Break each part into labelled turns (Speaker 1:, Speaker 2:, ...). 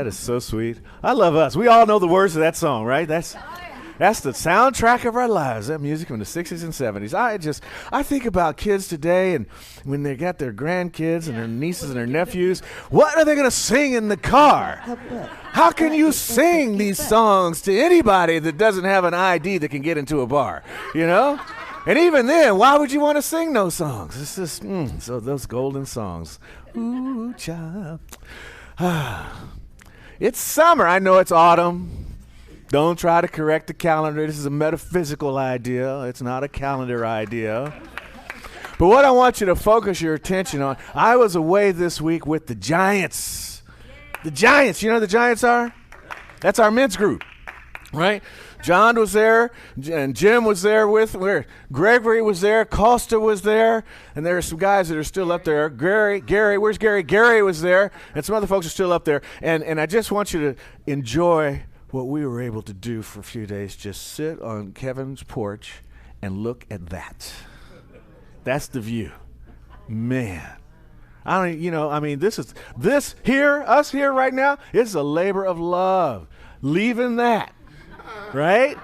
Speaker 1: That is so sweet. I love us. We all know the words of that song, right? That's the soundtrack of our lives, that music from the 60s and 70s. I think about kids today and when they got their grandkids and their nieces and their nephews, what are they going to sing in the car? How can you sing these songs to anybody that doesn't have an ID that can get into a bar, you know? And even then, why would you want to sing those songs? It's just, so those golden songs. Ooh, child. It's summer. I know it's autumn. Don't try to correct the calendar. This is a metaphysical idea. It's not a calendar idea. But what I want you to focus your attention on, I was away this week with the Giants. The Giants, you know who the Giants are? That's our men's group, right? John was there, and Jim was there Gregory was there, Costa was there, and there are some guys that are still up there. Gary, where's Gary? Gary was there, and some other folks are still up there. And I just want you to enjoy what we were able to do for a few days. Just sit on Kevin's porch and look at that. That's the view. Man. Us here right now, it's a labor of love. Leaving that. Right?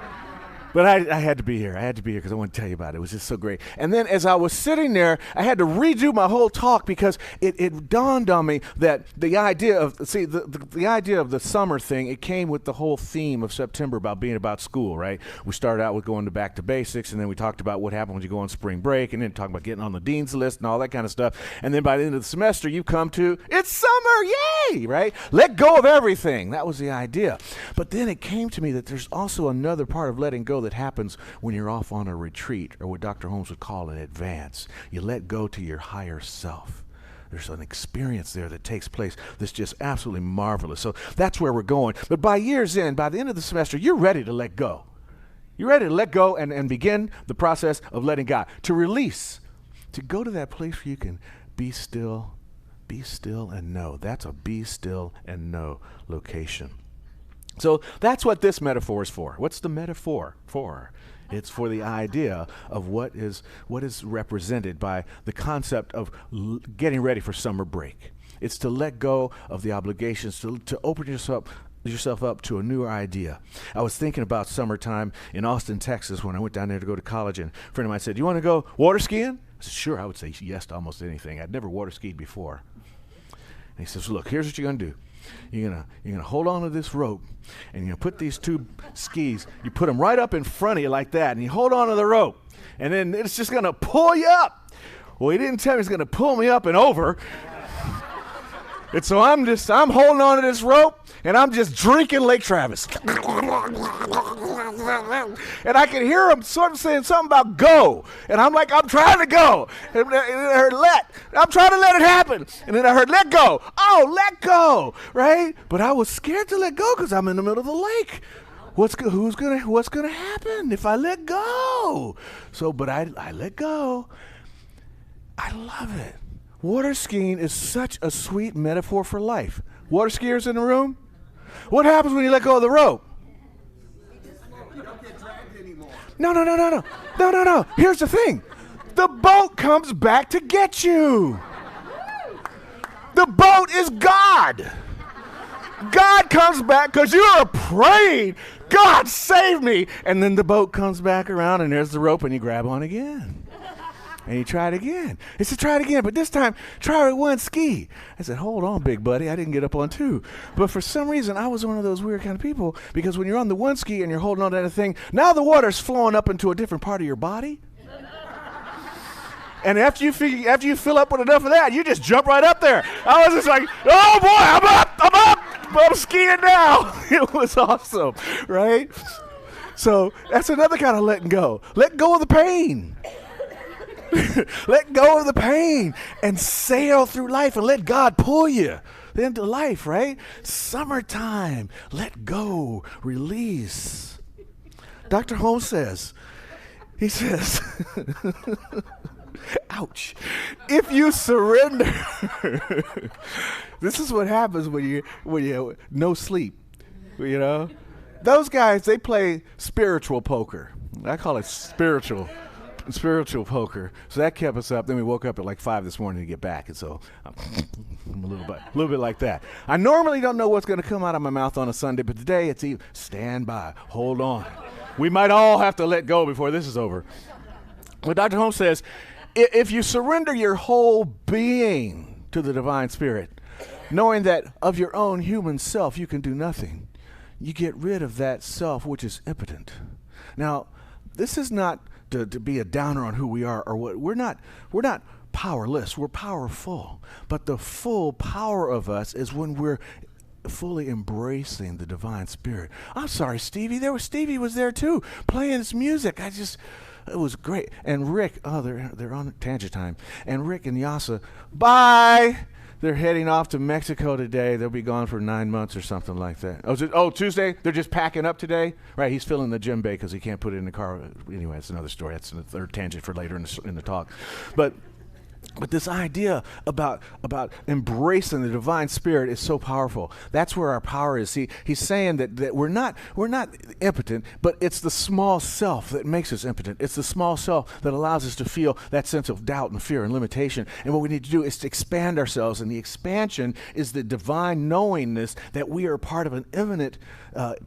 Speaker 1: But I had to be here. I had to be here because I want to tell you about it. It was just so great. And then as I was sitting there, I had to redo my whole talk because it dawned on me that the idea of the summer thing, it came with the whole theme of September about being about school, right? We started out with going back to basics, and then we talked about what happened when you go on spring break, and then talking about getting on the dean's list and all that kind of stuff. And then by the end of the semester, you come to, it's summer, yay, right? Let go of everything. That was the idea. But then it came to me that there's also another part of letting go that happens when you're off on a retreat, or what Dr. Holmes would call an advance. You let go to your higher self. There's an experience there that takes place that's just absolutely marvelous. So that's where we're going. But by year's end, by the end of the semester, you're ready to let go. You're ready to let go and begin the process of letting God, to release, to go to that place where you can be still and know. That's a be still and know location. So that's what this metaphor is for. What's the metaphor for? It's for the idea of what is represented by the concept of getting ready for summer break. It's to let go of the obligations, to open yourself up to a new idea. I was thinking about summertime in Austin, Texas, when I went down there to go to college, and a friend of mine said, "You want to go water skiing?" I said, "Sure." I would say yes to almost anything. I'd never water skied before. And he says, "Look, here's what you're going to do. You're gonna hold on to this rope, and you're gonna put these two skis, you put them right up in front of you like that, and you hold on to the rope, and then it's just gonna pull you up." Well, he didn't tell me he's gonna pull me up and over. And so I'm holding on to this rope, and I'm just drinking Lake Travis. And I can hear him sort of saying something about go. And I'm like, I'm trying to go. And I heard I'm trying to let it happen. And then I heard let go. Oh, let go, right? But I was scared to let go because I'm in the middle of the lake. What's gonna happen if I let go? But I let go. I love it. Water skiing is such a sweet metaphor for life. Water skiers in the room? What happens when you let go of the rope?
Speaker 2: You don't get dragged anymore.
Speaker 1: No. Here's the thing. The boat comes back to get you. The boat is God. God comes back because you are praying, "God, save me." And then the boat comes back around, and there's the rope, and you grab on again. And you try it again. He said, "Try it again, but this time, try it with one ski." I said, "Hold on, big buddy. I didn't get up on two." But for some reason, I was one of those weird kind of people, because when you're on the one ski and you're holding on to that thing, now the water's flowing up into a different part of your body. And after you fill up with enough of that, you just jump right up there. I was just like, "Oh boy, I'm up. I'm skiing now." It was awesome, right? So that's another kind of letting go. Let go of the pain. Let go of the pain and sail through life and let God pull you into life, right? Summertime. Let go. Release. Dr. Holmes says, ouch. If you surrender, this is what happens when you no sleep, you know? Those guys, they play spiritual poker. I call it spiritual spiritual poker. So that kept us up. Then we woke up at like 5 this morning to get back. And so I'm a little bit like that. I normally don't know what's going to come out of my mouth on a Sunday, but today it's even, stand by, hold on. We might all have to let go before this is over. But Dr. Holmes says, if you surrender your whole being to the divine spirit, knowing that of your own human self you can do nothing, you get rid of that self which is impotent. Now, this is not to be a downer on who we are or what. We're not powerless. We're powerful. But the full power of us is when we're fully embracing the divine spirit. I'm sorry, Stevie. Stevie was there too, playing his music. It was great. And Rick, they're on tangent time. And Rick and Yasa, bye. They're heading off to Mexico today. They'll be gone for 9 months or something like that. Tuesday? They're just packing up today? Right, he's filling the gym bay because he can't put it in the car. Anyway, that's another story. That's a third tangent for later in the talk. But this idea about embracing the divine spirit is so powerful. That's where our power is. See, he's saying that we're not impotent, but it's the small self that makes us impotent. It's the small self that allows us to feel that sense of doubt and fear and limitation. And what we need to do is to expand ourselves. And the expansion is the divine knowingness that we are part of an infinite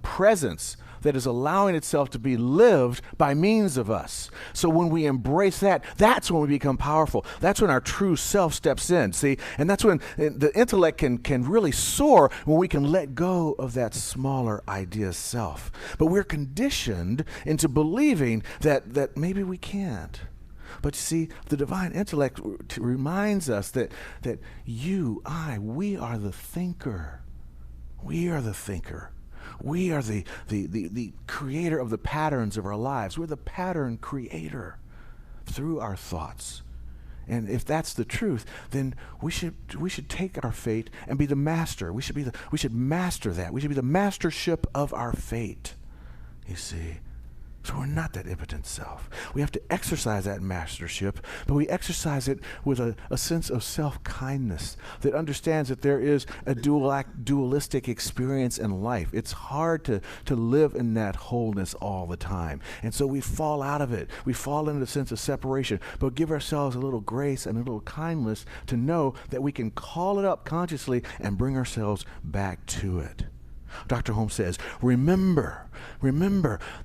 Speaker 1: presence that is allowing itself to be lived by means of us. So when we embrace that, that's when we become powerful. That's when our true self steps in, see? And that's when the intellect can really soar, when we can let go of that smaller idea self. But we're conditioned into believing that maybe we can't. But you see, the divine intellect reminds us that we are the thinker. We are the thinker. We are the creator of the patterns of our lives. We're the pattern creator through our thoughts. And if that's the truth, then we should take our fate and be the master. We should master that. We should be the mastership of our fate. You see. So we're not that impotent self. We have to exercise that mastership, but we exercise it with a sense of self-kindness that understands that there is a dualistic experience in life. It's hard to live in that wholeness all the time. And so we fall out of it. We fall into the sense of separation, but give ourselves a little grace and a little kindness to know that we can call it up consciously and bring ourselves back to it. Dr. Holmes says, remember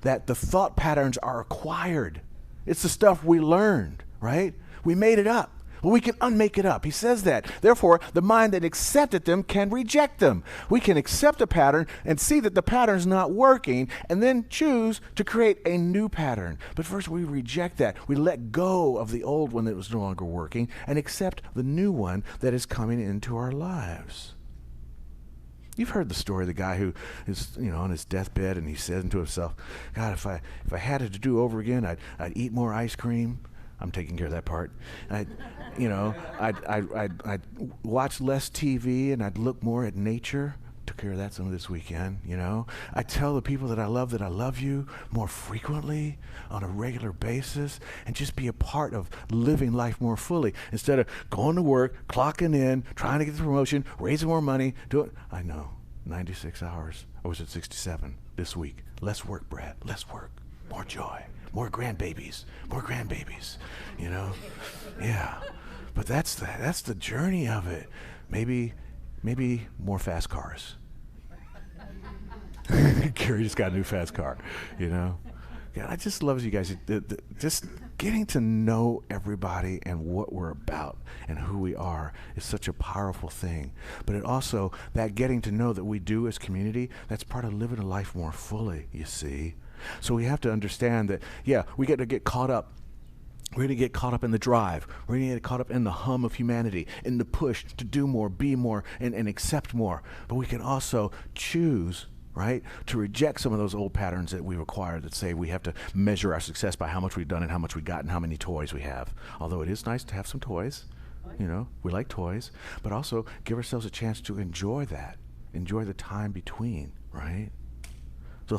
Speaker 1: that the thought patterns are acquired. It's the stuff we learned, right? We made it up. Well, we can unmake it up. He says that. Therefore, the mind that accepted them can reject them. We can accept a pattern and see that the pattern's not working and then choose to create a new pattern. But first, we reject that. We let go of the old one that was no longer working and accept the new one that is coming into our lives. You've heard the story of the guy who is, on his deathbed, and he says to himself, God, if I had it to do over again, I'd eat more ice cream. I'm taking care of that part. I'd watch less TV, and I'd look more at nature. Took care of that some of this weekend, I tell the people that I love you more frequently on a regular basis, and just be a part of living life more fully instead of going to work, clocking in, trying to get the promotion, raising more money, I know, 96 hours. Or was it 67 this week? Less work, Brad, less work, more joy, more grandbabies, Yeah. But that's the journey of it. Maybe more fast cars. Gary just got a new fast car, God, I just love you guys. Just getting to know everybody and what we're about and who we are is such a powerful thing. But it also, that getting to know that we do as community, that's part of living a life more fully, you see. So we have to understand that, we get to get caught up. We're going to get caught up in the drive. We're going to get caught up in the hum of humanity, in the push to do more, be more, and accept more. But we can also choose, right, to reject some of those old patterns that we've acquired that say we have to measure our success by how much we've done and how much we got and how many toys we have. Although it is nice to have some toys. We like toys. But also give ourselves a chance to enjoy that. Enjoy the time between, right? So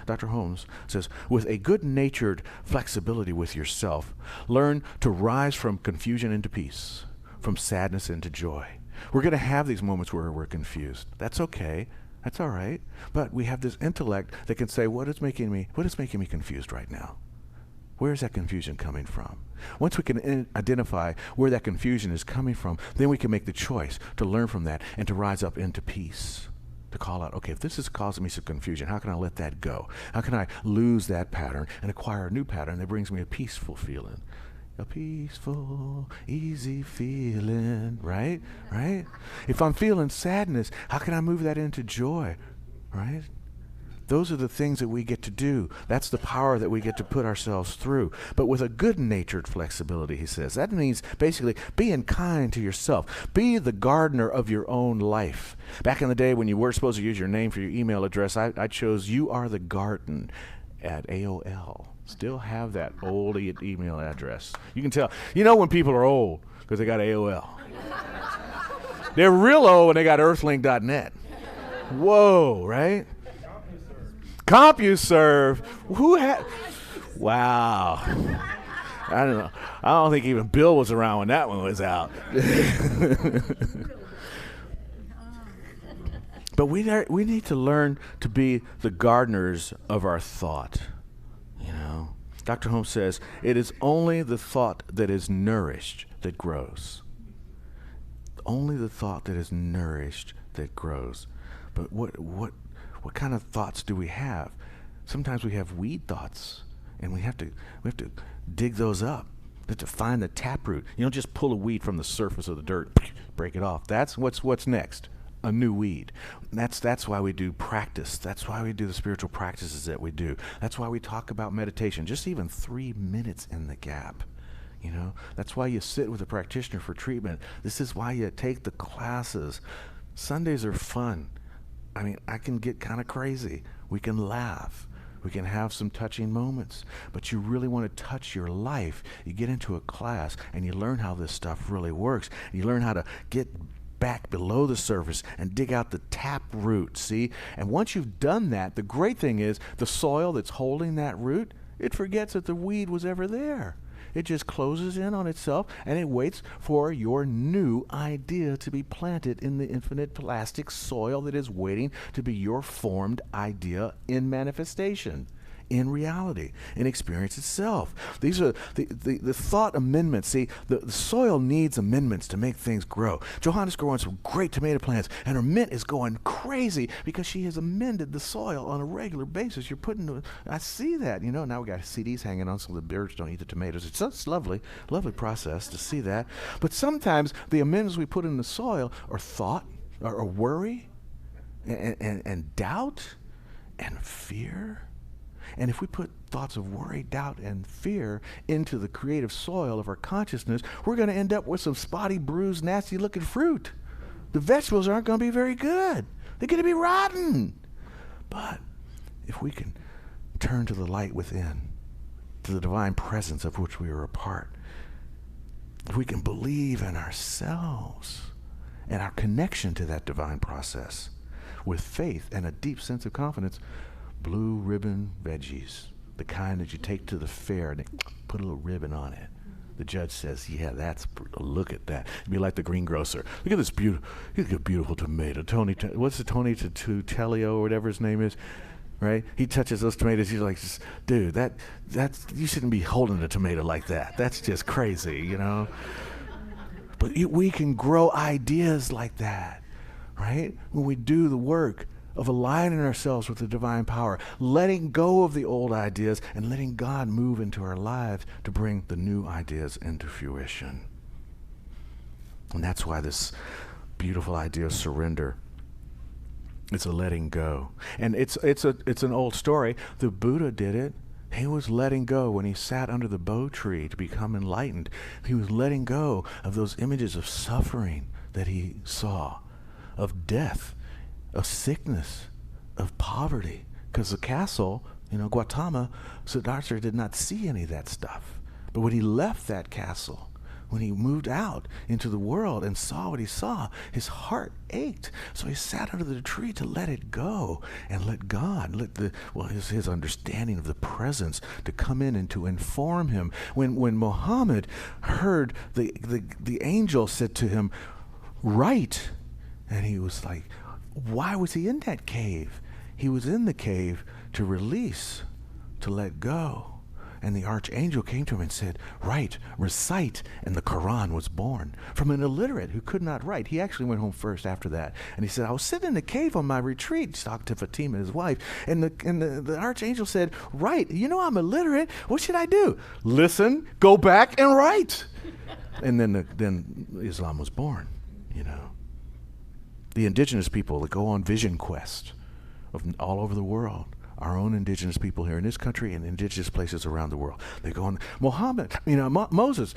Speaker 1: Dr. Holmes says, with a good-natured flexibility with yourself, learn to rise from confusion into peace, from sadness into joy. We're going to have these moments where we're confused. That's okay. That's all right. But we have this intellect that can say, what is making me confused right now? Where's that confusion coming from? Once we can identify where that confusion is coming from, then we can make the choice to learn from that and to rise up into peace. To call out, okay, if this is causing me some confusion, how can I let that go? How can I lose that pattern and acquire a new pattern that brings me a peaceful feeling? A peaceful, easy feeling, right? Right? If I'm feeling sadness, how can I move that into joy, right? Those are the things that we get to do. That's the power that we get to put ourselves through. But with a good-natured flexibility, he says. That means basically being kind to yourself. Be the gardener of your own life. Back in the day when you were supposed to use your name for your email address, I chose You Are the Garden at AOL. Still have that old email address. You can tell. You know when people are old because they got AOL. They're real old when they got earthlink.net. Whoa, right? CompuServe. Who had? Wow. I don't know. I don't think even Bill was around when that one was out. But we need to learn to be the gardeners of our thought. You know, Dr. Holmes says it is only the thought that is nourished that grows. Only the thought that is nourished that grows. But what kind of thoughts do we have? Sometimes we have weed thoughts, and we have to dig those up. We have to find the taproot. You don't just pull a weed from the surface of the dirt, break it off. That's what's next. A new weed. That's why we do practice. That's why we do the spiritual practices that we do. That's why we talk about meditation. Just even 3 minutes in the gap. You know, that's why you sit with a practitioner for treatment. This is why you take the classes. Sundays are fun. I mean, I can get kind of crazy. We can laugh. We can have some touching moments. But you really want to touch your life. You get into a class and you learn how this stuff really works. You learn how to get back below the surface and dig out the tap root, see? And once you've done that, the great thing is the soil that's holding that root, it forgets that the weed was ever there. It just closes in on itself and it waits for your new idea to be planted in the infinite plastic soil that is waiting to be your formed idea in manifestation, in reality, in experience itself. These are the thought amendments. See, the soil needs amendments to make things grow. Johanna's growing some great tomato plants, and her mint is going crazy because she has amended the soil on a regular basis. You're putting, I see that, you know, now we got CDs hanging on so the birds don't eat the tomatoes. It's lovely process to see that. But sometimes the amendments we put in the soil are thought, or worry, and doubt, and fear. And if we put thoughts of worry, doubt, and fear into the creative soil of our consciousness, we're going to end up with some spotty, bruised, nasty-looking fruit. The vegetables aren't going to be very good. They're going to be rotten. But if we can turn to the light within, to the divine presence of which we are a part, if we can believe in ourselves and our connection to that divine process with faith and a deep sense of confidence, blue ribbon veggies, the kind that you take to the fair and they put a little ribbon on it. The judge says, yeah, look at that. It'd be like the greengrocer. Look at this beautiful tomato. Tony Tutelio or whatever his name is, right? He touches those tomatoes. He's like, dude, that's you shouldn't be holding a tomato like that. That's just crazy, you know? But we can grow ideas like that, right? When we do the work of aligning ourselves with the divine power, letting go of the old ideas and letting God move into our lives to bring the new ideas into fruition. And that's why this beautiful idea of surrender, it's a letting go. And it's an old story. The Buddha did it. He was letting go when he sat under the bo tree to become enlightened. He was letting go of those images of suffering that he saw, of death, of sickness, of poverty. Because the castle, Gautama, Siddhartha did not see any of that stuff. But when he left that castle, when he moved out into the world and saw what he saw, his heart ached. So he sat under the tree to let it go and let God, his understanding of the presence to come in and to inform him. When Muhammad heard the angel said to him, "Write," and he was like, why was he in that cave? He was in the cave to release, to let go. And the archangel came to him and said, write, recite. And the Quran was born from an illiterate who could not write. He actually went home first after that. And he said, I was sitting in the cave on my retreat. He's talking to Fatima, his wife. And the archangel said, write. You know I'm illiterate. What should I do? Listen, go back and write. And then Islam was born, you know. The indigenous people that go on vision quest of all over the world, our own indigenous people here in this country and indigenous places around the world. They go on. Muhammad, you know, Moses,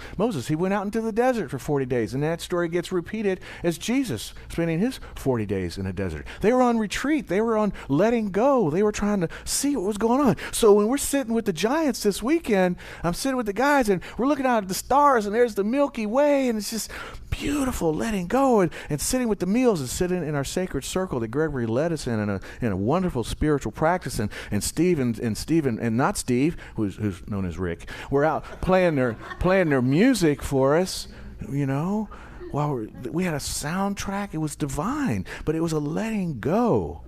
Speaker 1: he went out into the desert for 40 days, and that story gets repeated as Jesus spending his 40 days in the desert. They were on retreat. They were on letting go. They were trying to see what was going on. So when we're sitting with the giants this weekend, I'm sitting with the guys, and we're looking out at the stars, and there's the Milky Way, and it's just beautiful, letting go, and sitting with the meals and sitting in our sacred circle that Gregory led us in a wonderful spiritual practice. And Steve and not Steve, who's known as Rick, were out playing their music for us, you know. While we had a soundtrack, it was divine, but it was a letting go.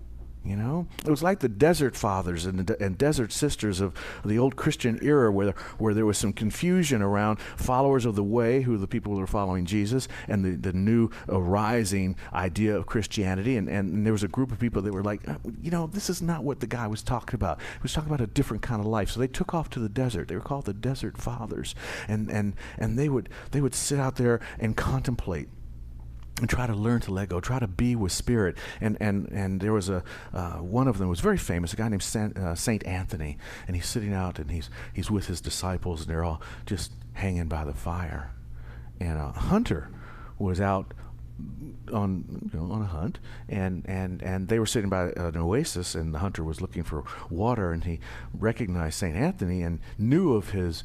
Speaker 1: You know, it was like the desert fathers and desert sisters of the old Christian era, where there was some confusion around followers of the way, who are the people who are following Jesus, and the new arising idea of Christianity. And there was a group of people that were like, you know, this is not what the guy was talking about. He was talking about a different kind of life. So they took off to the desert. They were called the Desert Fathers, and they would sit out there and contemplate and try to learn to let go, try to be with spirit. And there was one of them was very famous, a guy named Saint Anthony, and he's sitting out and he's with his disciples, and they're all just hanging by the fire. And a hunter was out on a hunt, and they were sitting by an oasis, and the hunter was looking for water, and he recognized Saint Anthony and knew of his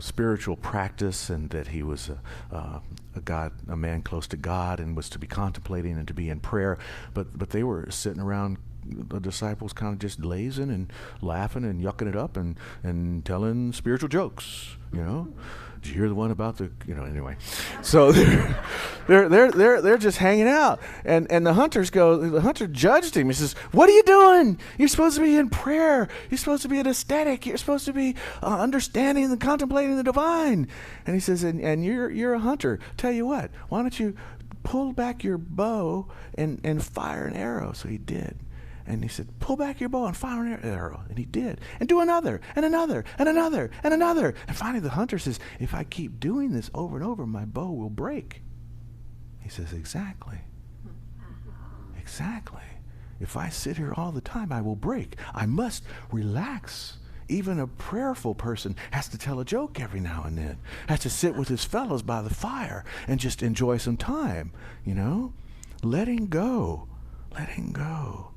Speaker 1: spiritual practice, and that he was a man close to God, and was to be contemplating and to be in prayer. But they were sitting around, the disciples, kind of just lazing and laughing and yucking it up and telling spiritual jokes, you know. Did you hear the one about the, you know, anyway. So they're just hanging out. And the hunter judged him. He says, what are you doing? You're supposed to be in prayer. You're supposed to be an aesthetic. You're supposed to be understanding and contemplating the divine. And he says, and you're a hunter. Tell you what, why don't you pull back your bow and fire an arrow? So he did. And he said, pull back your bow and fire an arrow. And he did. And do another, and another, and another, and another. And finally the hunter says, if I keep doing this over and over, my bow will break. He says, exactly. Exactly. If I sit here all the time, I will break. I must relax. Even a prayerful person has to tell a joke every now and then. Has to sit with his fellows by the fire and just enjoy some time, you know? Letting go. Letting go.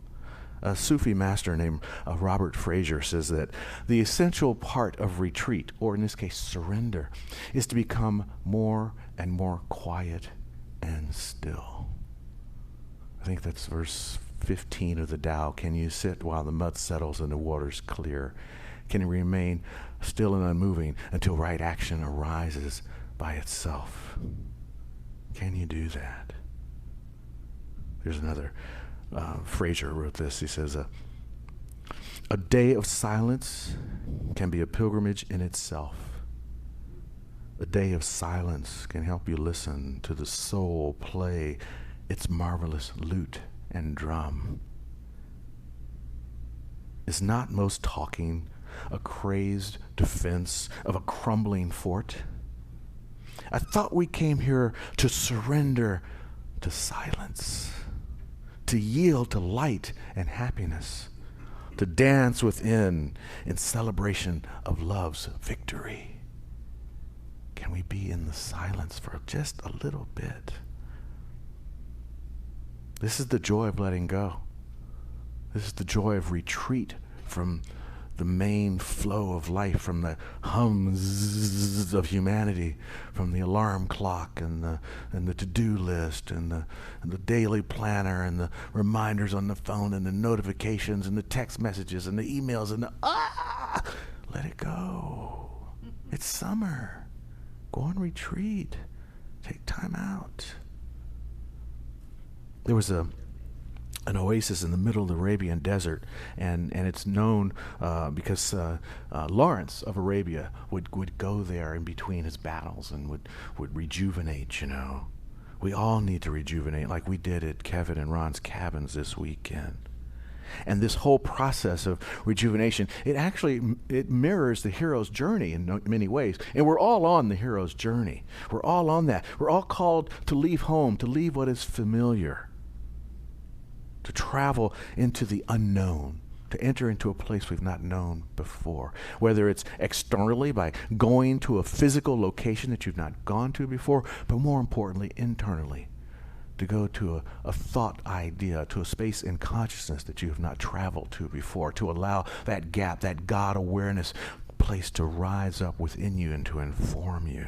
Speaker 1: A Sufi master named Robert Fraser says that the essential part of retreat, or in this case surrender, is to become more and more quiet and still. I think that's verse 15 of the Tao. Can you sit while the mud settles and the waters clear? Can you remain still and unmoving until right action arises by itself? Can you do that? There's another. Fraser wrote this. He says, a day of silence can be a pilgrimage in itself. A day of silence can help you listen to the soul play its marvelous lute and drum. Is not most talking a crazed defense of a crumbling fort? I thought we came here to surrender to silence, to yield to light and happiness, to dance within in celebration of love's victory. Can we be in the silence for just a little bit? This is the joy of letting go. This is the joy of retreat from the main flow of life, from the hums of humanity, from the alarm clock and the to-do list and the daily planner and the reminders on the phone and the notifications and the text messages and the emails and let it go. It's summer. Go on retreat. Take time out. There was a an oasis in the middle of the Arabian desert, and it's known because Lawrence of Arabia would go there in between his battles and would rejuvenate, you know. We all need to rejuvenate like we did at Kevin and Ron's cabins this weekend. And this whole process of rejuvenation, it mirrors the hero's journey in many ways. And we're all on the hero's journey. We're all on that. We're all called to leave home, to leave what is familiar, to travel into the unknown, to enter into a place we've not known before. Whether it's externally by going to a physical location that you've not gone to before, but more importantly, internally, to go to a thought idea, to a space in consciousness that you have not traveled to before, to allow that gap, that God awareness place to rise up within you and to inform you.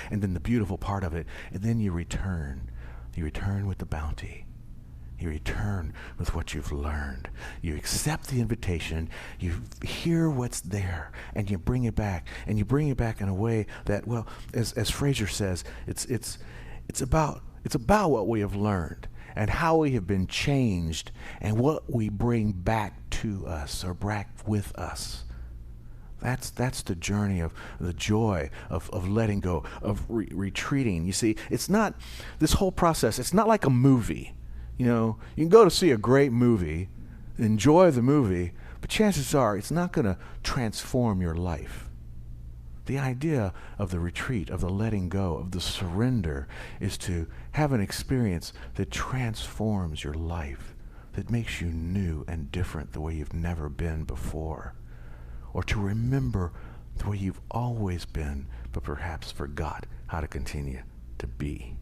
Speaker 1: And then the beautiful part of it, and then you return. You return with the bounty. You return with what you've learned. You accept the invitation. You hear what's there, and you bring it back. And you bring it back in a way that, well, as Fraser says, it's about what we have learned and how we have been changed and what we bring back to us or back with us. That's the journey of the joy of letting go, of retreating. You see, it's not this whole process. It's not like a movie. You know, you can go to see a great movie, enjoy the movie, but chances are it's not going to transform your life. The idea of the retreat, of the letting go, of the surrender is to have an experience that transforms your life, that makes you new and different the way you've never been before, or to remember the way you've always been, but perhaps forgot how to continue to be.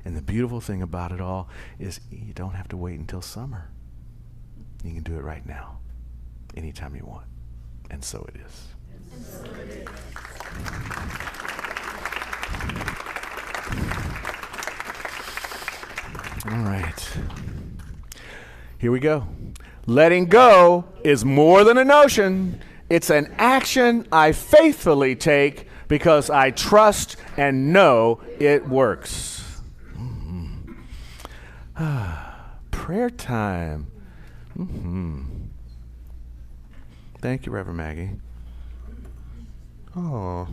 Speaker 1: And the beautiful thing about it all is you don't have to wait until summer. You can do it right now, anytime you want. And so it is. And so it is. All right. Here we go. Letting go is more than a notion. It's an action I faithfully take because I trust and know it works. Prayer time. Thank you, Reverend Maggie. Oh,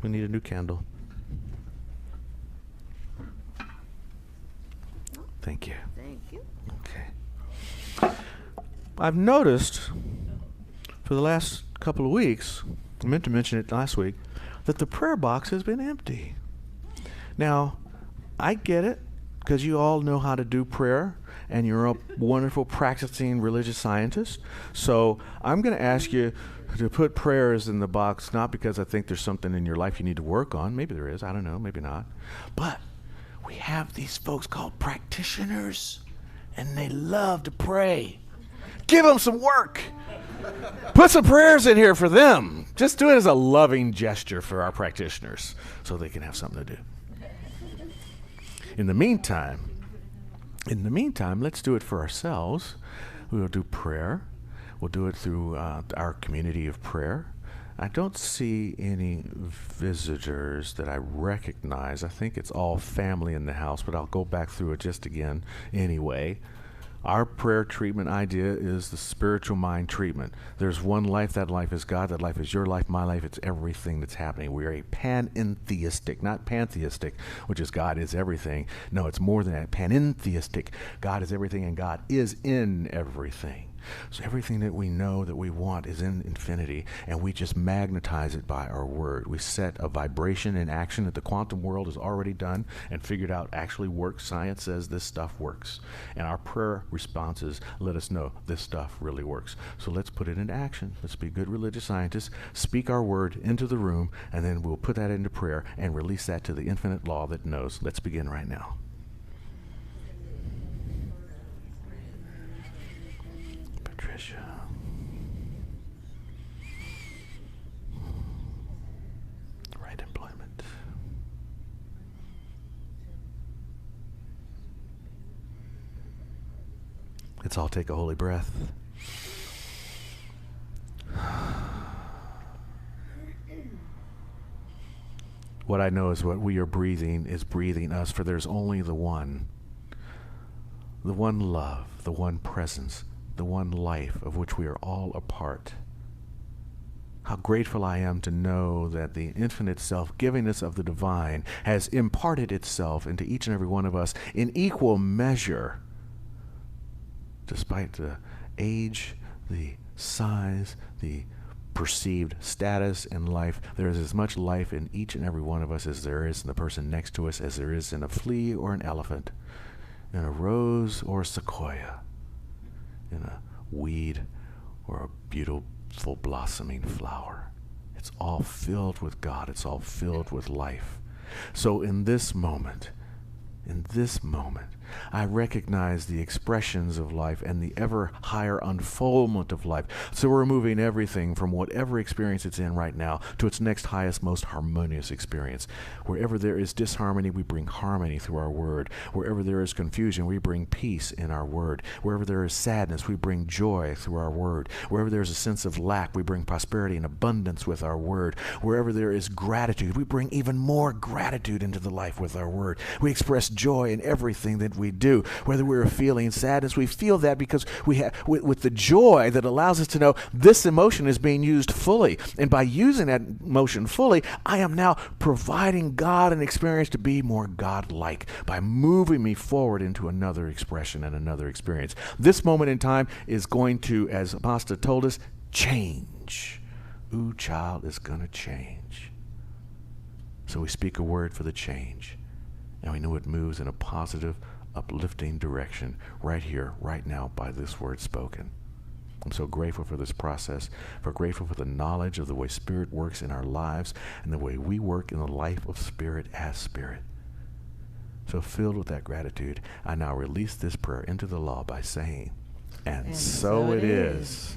Speaker 1: we need a new candle. Thank you.
Speaker 3: Thank you.
Speaker 1: Okay. I've noticed for the last couple of weeks, I meant to mention it last week, that the prayer box has been empty. Now, I get it, because you all know how to do prayer, and you're a wonderful practicing religious scientist. So I'm going to ask you to put prayers in the box, not because I think there's something in your life you need to work on. Maybe there is. I don't know. Maybe not. But we have these folks called practitioners, and they love to pray. Give them some work. Put some prayers in here for them. Just do it as a loving gesture for our practitioners so they can have something to do. In the meantime, let's do it for ourselves. We'll do prayer. We'll do it through our community of prayer. I don't see any visitors that I recognize. I think it's all family in the house, but I'll go back through it just again anyway. Our prayer treatment idea is the spiritual mind treatment. There's one life. That life is God. That life is your life, my life. It's everything that's happening. We are a panentheistic, not pantheistic, which is God is everything. No, it's more than that. Panentheistic. God is everything and God is in everything. So everything that we know that we want is in infinity, and we just magnetize it by our word. We set a vibration in action that the quantum world has already done and figured out actually works. Science says this stuff works. And our prayer responses let us know this stuff really works. So let's put it into action. Let's be good religious scientists, speak our word into the room, and then we'll put that into prayer and release that to the infinite law that knows. Let's begin right now. Patricia. Right employment. Let's all take a holy breath. What I know is what we are breathing is breathing us, for there's only the one. the one love, the one presence, the one life of which we are all a part. How grateful I am to know that the infinite self-givingness of the divine has imparted itself into each and every one of us in equal measure, despite the age, the size, the perceived status in life. There is as much life in each and every one of us as there is in the person next to us, as there is in a flea or an elephant, in a rose or a sequoia, in a weed or a beautiful blossoming flower. It's all filled with God. It's all filled with life. So in this moment, I recognize the expressions of life and the ever higher unfoldment of life. So we're moving everything from whatever experience it's in right now to its next highest, most harmonious experience. Wherever there is disharmony, we bring harmony through our word. Wherever there is confusion, we bring peace in our word. Wherever there is sadness, we bring joy through our word. Wherever there is a sense of lack, we bring prosperity and abundance with our word. Wherever there is gratitude, we bring even more gratitude into the life with our word. We express joy in everything that we do. Whether we're feeling sadness, we feel that because we have with the joy that allows us to know this emotion is being used fully. And by using that emotion fully, I am now providing God an experience to be more God-like by moving me forward into another expression and another experience. This moment in time is going to, as Master told us, change. Ooh, child, is going to change. So we speak a word for the change. And we know it moves in a positive, uplifting direction right here, right now, by this word spoken. I'm so grateful for this process, grateful for the knowledge of the way Spirit works in our lives and the way we work in the life of Spirit as Spirit. So filled with that gratitude, I now release this prayer into the law by saying, and so it is.